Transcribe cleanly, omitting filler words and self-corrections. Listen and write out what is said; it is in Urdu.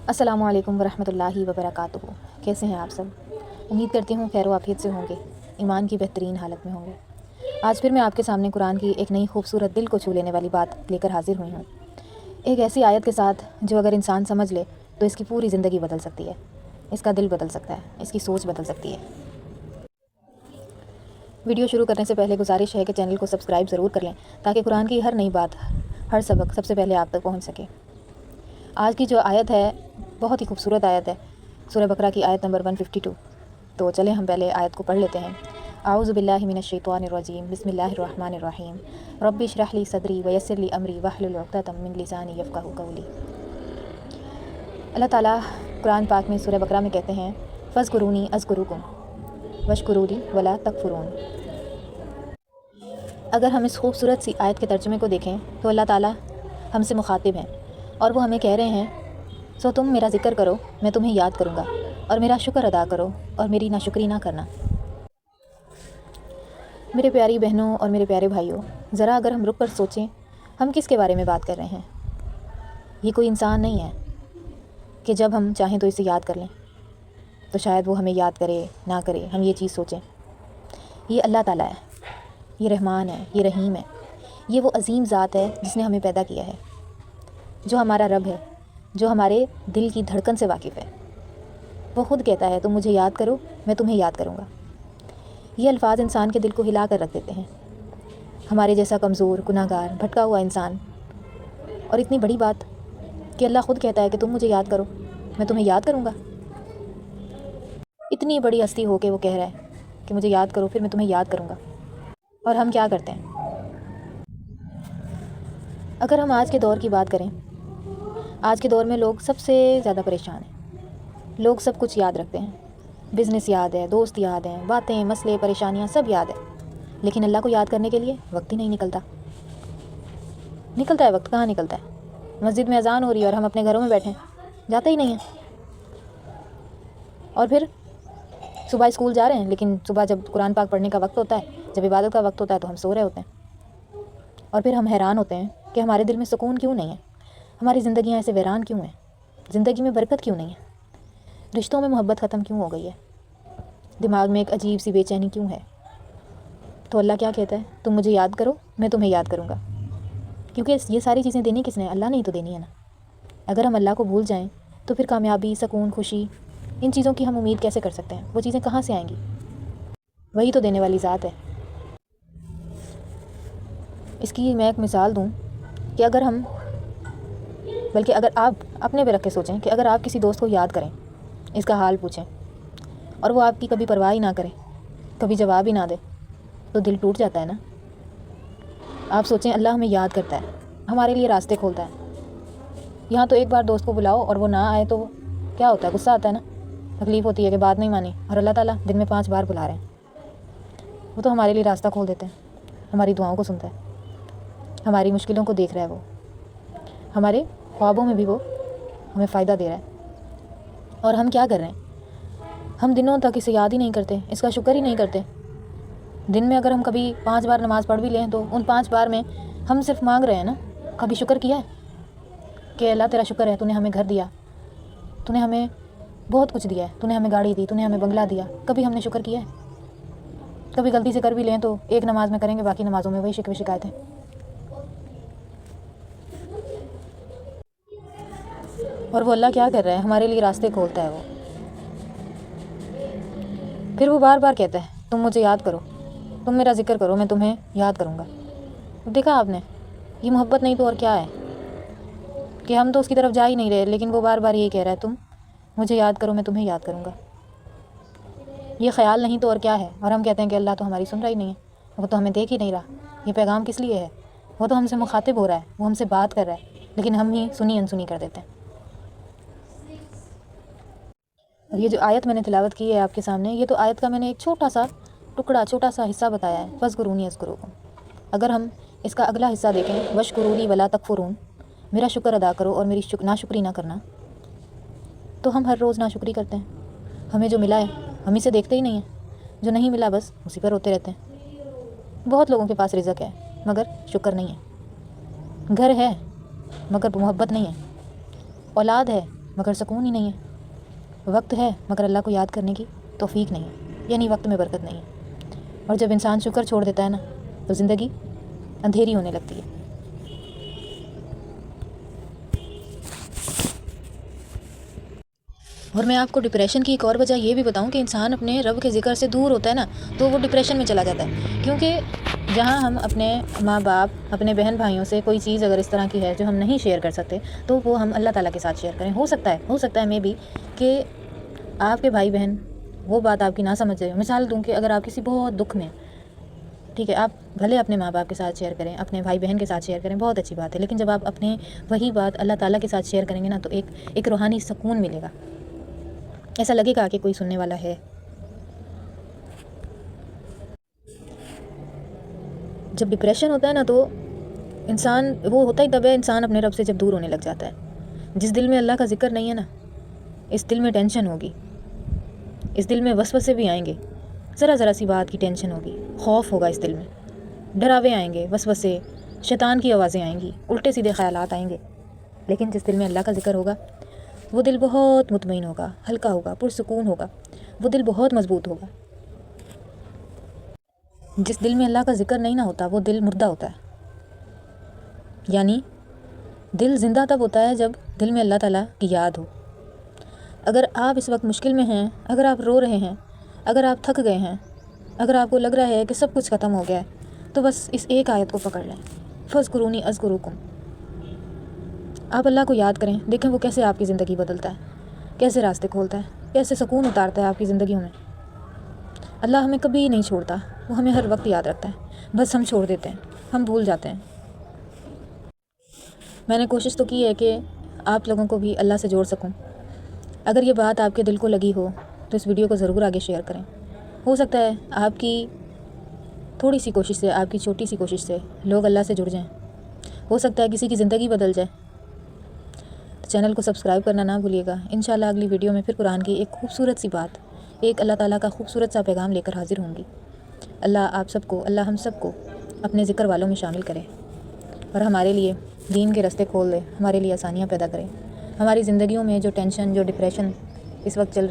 السلام علیکم ورحمۃ اللہ وبرکاتہ۔ کیسے ہیں آپ سب؟ امید کرتی ہوں خیر و عافیت سے ہوں گے، ایمان کی بہترین حالت میں ہوں گے۔ آج پھر میں آپ کے سامنے قرآن کی ایک نئی خوبصورت دل کو چھو لینے والی بات لے کر حاضر ہوئی ہوں، ایک ایسی آیت کے ساتھ جو اگر انسان سمجھ لے تو اس کی پوری زندگی بدل سکتی ہے، اس کا دل بدل سکتا ہے، اس کی سوچ بدل سکتی ہے۔ ویڈیو شروع کرنے سے پہلے گزارش ہے کہ چینل کو سبسکرائب ضرور کر لیں تاکہ قرآن کی ہر نئی بات، ہر سبق سب سے پہلے آپ تک پہنچ سکے۔ آج کی جو آیت ہے بہت ہی خوبصورت آیت ہے، سورہ بقرہ کی آیت نمبر 152۔ تو چلیں ہم پہلے آیت کو پڑھ لیتے ہیں۔ اعوذ باللہ من الشیطان الرجیم، بسم اللہ الرحمن الرحیم، رب اشرح لی صدری ویسر لی امری واحلل عقدۃ من لسانی یفقہوا قولی۔ اللہ تعالیٰ قرآن پاک میں سورہ بقرہ میں کہتے ہیں فاذکرونی اذکرکم واشکروا لی ولا تکفرون۔ اگر ہم اس خوبصورت سی آیت کے ترجمے کو دیکھیں تو اللہ تعالیٰ ہم سے مخاطب ہیں اور وہ ہمیں کہہ رہے ہیں سو تم میرا ذکر کرو، میں تمہیں یاد کروں گا، اور میرا شکر ادا کرو اور میری ناشکری نہ کرنا۔ میرے پیاری بہنوں اور میرے پیارے بھائیوں، ذرا اگر ہم رک کر سوچیں ہم کس کے بارے میں بات کر رہے ہیں۔ یہ کوئی انسان نہیں ہے کہ جب ہم چاہیں تو اسے یاد کر لیں، تو شاید وہ ہمیں یاد کرے نہ کرے، ہم یہ چیز سوچیں۔ یہ اللہ تعالیٰ ہے، یہ رحمان ہے، یہ رحیم ہے، یہ وہ عظیم ذات ہے جس نے ہمیں پیدا کیا ہے، جو ہمارا رب ہے، جو ہمارے دل کی دھڑکن سے واقف ہے۔ وہ خود کہتا ہے تم مجھے یاد کرو، میں تمہیں یاد کروں گا۔ یہ الفاظ انسان کے دل کو ہلا کر رکھ دیتے ہیں۔ ہمارے جیسا کمزور، گناہ گار، بھٹکا ہوا انسان، اور اتنی بڑی بات کہ اللہ خود کہتا ہے کہ تم مجھے یاد کرو، میں تمہیں یاد کروں گا۔ اتنی بڑی ہستی ہو کے وہ کہہ رہا ہے کہ مجھے یاد کرو، پھر میں تمہیں یاد کروں گا۔ اور ہم کیا کرتے ہیں؟ اگر ہم آج کے دور کی بات کریں، آج کے دور میں لوگ سب سے زیادہ پریشان ہیں۔ لوگ سب کچھ یاد رکھتے ہیں، بزنس یاد ہے، دوست یاد ہیں، باتیں، مسئلے، پریشانیاں سب یاد ہے، لیکن اللہ کو یاد کرنے کے لیے وقت ہی نہیں نکلتا۔ نکلتا ہے وقت، کہاں نکلتا ہے؟ مسجد میں اذان ہو رہی ہے اور ہم اپنے گھروں میں بیٹھے ہیں، جاتا ہی نہیں ہے۔ اور پھر صبح اسکول جا رہے ہیں، لیکن صبح جب قرآن پاک پڑھنے کا وقت ہوتا ہے، جب عبادت کا وقت ہوتا ہے تو ہم سو رہے ہوتے ہیں۔ اور پھر ہم حیران ہوتے ہیں کہ ہمارے دل میں سکون کیوں نہیں ہے، ہماری زندگیاں ایسے ویران کیوں ہیں، زندگی میں برکت کیوں نہیں ہے، رشتوں میں محبت ختم کیوں ہو گئی ہے، دماغ میں ایک عجیب سی بے چینی کیوں ہے۔ تو اللہ کیا کہتا ہے؟ تم مجھے یاد کرو، میں تمہیں یاد کروں گا۔ کیونکہ یہ ساری چیزیں دینی کس نے؟ اللہ نے ہی تو دینی ہے نا۔ اگر ہم اللہ کو بھول جائیں تو پھر کامیابی، سکون، خوشی، ان چیزوں کی ہم امید کیسے کر سکتے ہیں؟ وہ چیزیں کہاں سے آئیں گی؟ وہی تو دینے والی ذات ہے۔ اس کی میں ایک مثال دوں کہ اگر آپ اپنے پہ رکھ کے سوچیں کہ اگر آپ کسی دوست کو یاد کریں، اس کا حال پوچھیں، اور وہ آپ کی کبھی پرواہ ہی نہ کرے، کبھی جواب ہی نہ دے، تو دل ٹوٹ جاتا ہے نا۔ آپ سوچیں اللہ ہمیں یاد کرتا ہے، ہمارے لیے راستے کھولتا ہے۔ یہاں تو ایک بار دوست کو بلاؤ اور وہ نہ آئے تو کیا ہوتا ہے؟ غصہ آتا ہے نا، تکلیف ہوتی ہے کہ بات نہیں مانی، اور اللہ تعالیٰ دن میں 5 بار بلا رہے ہیں۔ وہ تو ہمارے لیے راستہ کھول دیتے ہیں، ہماری دعاؤں کو سنتا ہے، ہماری مشکلوں کو دیکھ رہا ہے، وہ ہمارے خوابوں میں بھی وہ ہمیں فائدہ دے رہا ہے۔ اور ہم کیا کر رہے ہیں؟ ہم دنوں تک اسے یاد ہی نہیں کرتے، اس کا شکر ہی نہیں کرتے۔ دن میں اگر ہم کبھی 5 بار نماز پڑھ بھی لیں تو ان 5 بار میں ہم صرف مانگ رہے ہیں نا، کبھی شکر کیا ہے کہ اللہ تیرا شکر ہے، تو نے ہمیں گھر دیا، تو نے ہمیں بہت کچھ دیا ہے، تو نے ہمیں گاڑی دی، تو نے ہمیں بنگلہ دیا۔ کبھی ہم نے شکر کیا ہے؟ کبھی غلطی سے کر بھی لیں تو ایک نماز میں کریں گے، باقی نمازوں میں وہی شکوے شکایتیں۔ اور وہ اللہ کیا کر رہا ہے؟ ہمارے لیے راستے کھولتا ہے وہ۔ پھر وہ بار بار کہتا ہے تم مجھے یاد کرو، تم میرا ذکر کرو، میں تمہیں یاد کروں گا۔ دیکھا آپ نے؟ یہ محبت نہیں تو اور کیا ہے؟ کہ ہم تو اس کی طرف جا ہی نہیں رہے، لیکن وہ بار بار یہی کہہ رہا ہے تم مجھے یاد کرو، میں تمہیں یاد کروں گا۔ یہ خیال نہیں تو اور کیا ہے؟ اور ہم کہتے ہیں کہ اللہ تو ہماری سن رہا ہی نہیں ہے، وہ تو ہمیں دیکھ ہی نہیں رہا، یہ پیغام کس لیے ہے؟ وہ تو ہم سے مخاطب ہو رہا ہے، وہ ہم سے بات کر رہا ہے، لیکن ہم ہی سنی انسنی کر دیتے ہیں۔ اور یہ جو آیت میں نے تلاوت کی ہے آپ کے سامنے، یہ تو آیت کا میں نے ایک چھوٹا سا ٹکڑا، چھوٹا سا حصہ بتایا ہے، فاذکرونی اذکرکم۔ اگر ہم اس کا اگلا حصہ دیکھیں، واشکروا لی ولا تکفرون، میرا شکر ادا کرو اور میری ناشکری نہ کرنا، تو ہم ہر روز ناشکری کرتے ہیں۔ ہمیں جو ملا ہے ہم اسے دیکھتے ہی نہیں ہیں، جو نہیں ملا بس اسی پر روتے رہتے ہیں۔ بہت لوگوں کے پاس رزق ہے مگر شکر نہیں ہے، گھر ہے مگر محبت نہیں ہے، اولاد ہے مگر سکون ہی نہیں ہے. وقت ہے مگر اللہ کو یاد کرنے کی توفیق نہیں ہے، یعنی وقت میں برکت نہیں ہے. اور جب انسان شکر چھوڑ دیتا ہے نا تو زندگی اندھیری ہونے لگتی ہے. اور میں آپ کو ڈپریشن کی ایک اور وجہ یہ بھی بتاؤں کہ انسان اپنے رب کے ذکر سے دور ہوتا ہے نا تو وہ ڈپریشن میں چلا جاتا ہے. کیونکہ جہاں ہم اپنے ماں باپ اپنے بہن بھائیوں سے کوئی چیز اگر اس طرح کی ہے جو ہم نہیں شیئر کر سکتے تو وہ ہم اللہ تعالیٰ کے ساتھ شیئر کریں. ہو سکتا ہے میں بھی کہ آپ کے بھائی بہن وہ بات آپ کی نہ سمجھ جائے. مثال دوں کہ اگر آپ کسی بہت دکھ میں، ٹھیک ہے، آپ بھلے اپنے ماں باپ کے ساتھ شیئر کریں، اپنے بھائی بہن کے ساتھ شیئر کریں، بہت اچھی بات ہے، لیکن جب آپ اپنے وہی بات اللہ تعالیٰ کے ساتھ شیئر کریں گے نا تو ایک روحانی سکون ملے گا. ایسا لگے گا کہ کوئی سننے والا ہے. جب ڈپریشن ہوتا ہے نا تو انسان وہ ہوتا ہی تب ہے انسان اپنے رب سے جب دور ہونے لگ جاتا ہے. جس دل میں اللہ کا ذکر نہیں ہے نا اس دل میں ٹینشن ہوگی، اس دل میں وسوسے بھی آئیں گے، ذرا سی بات کی ٹینشن ہوگی، خوف ہوگا، اس دل میں ڈراوے آئیں گے، وسوسے، شیطان کی آوازیں آئیں گی، الٹے سیدھے خیالات آئیں گے. لیکن جس دل میں اللہ کا ذکر ہوگا وہ دل بہت مطمئن ہوگا، ہلکا ہوگا، پرسکون ہوگا، وہ دل بہت مضبوط ہوگا. جس دل میں اللہ کا ذکر نہیں نہ ہوتا وہ دل مردہ ہوتا ہے. یعنی دل زندہ تب ہوتا ہے جب دل میں اللہ تعالیٰ کی یاد ہو. اگر آپ اس وقت مشکل میں ہیں، اگر آپ رو رہے ہیں، اگر آپ تھک گئے ہیں، اگر آپ کو لگ رہا ہے کہ سب کچھ ختم ہو گیا ہے تو بس اس ایک آیت کو پکڑ لیں، فَاذْكُرُونِی أَذْكُرُکُم. آپ اللہ کو یاد کریں، دیکھیں وہ کیسے آپ کی زندگی بدلتا ہے، کیسے راستے کھولتا ہے، کیسے سکون اتارتا ہے آپ کی زندگیوں میں. اللہ ہمیں کبھی نہیں چھوڑتا، وہ ہمیں ہر وقت یاد رکھتا ہے، بس ہم چھوڑ دیتے ہیں، ہم بھول جاتے ہیں. میں نے کوشش تو کی ہے کہ آپ لوگوں کو بھی اللہ سے جوڑ سکوں. اگر یہ بات آپ کے دل کو لگی ہو تو اس ویڈیو کو ضرور آگے شیئر کریں. ہو سکتا ہے آپ کی تھوڑی سی کوشش سے، آپ کی چھوٹی سی کوشش سے لوگ اللہ سے جڑ جائیں. ہو سکتا ہے کسی کی زندگی بدل جائے. چینل کو سبسکرائب کرنا نہ بھولیے گا. انشاءاللہ اگلی ویڈیو میں پھر قرآن کی ایک خوبصورت سی بات، ایک اللہ تعالیٰ کا خوبصورت سا پیغام لے کر حاضر ہوں گی. اللہ آپ سب کو، اللہ ہم سب کو اپنے ذکر والوں میں شامل کرے اور ہمارے لیے دین کے راستے کھول دے، ہمارے لیے آسانیاں پیدا کرے. ہماری زندگیوں میں جو ٹینشن، جو ڈپریشن اس وقت چل رہی